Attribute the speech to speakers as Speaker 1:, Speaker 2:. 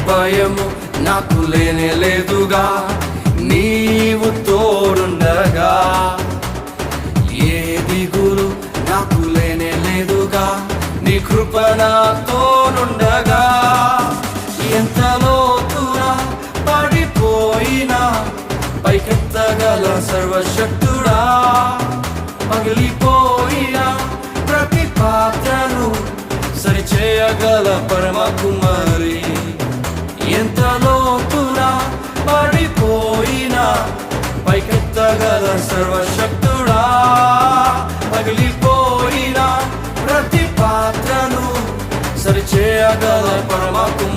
Speaker 1: భయము నాకు లేనే లేదుగా, నీవు తోడుండగా. ఏ దిగులు నాకు లేనే లేదుగా, నీ కృప నాతోనుండగా. ఎంత లోతునా పడిపోయినా పైకెత్తగల సర్వశక్తుడా, పగిలిపోయిన ప్రతి పాత్రను సరిచేయగల పరమ కుమారి. ఎంత లోతునా పడిపోయినా పైకెత్తగల సర్వశక్తుడా, పగిలిపోయిన ప్రతి పాత్రను సరిచేయగల పరమ కుమారి.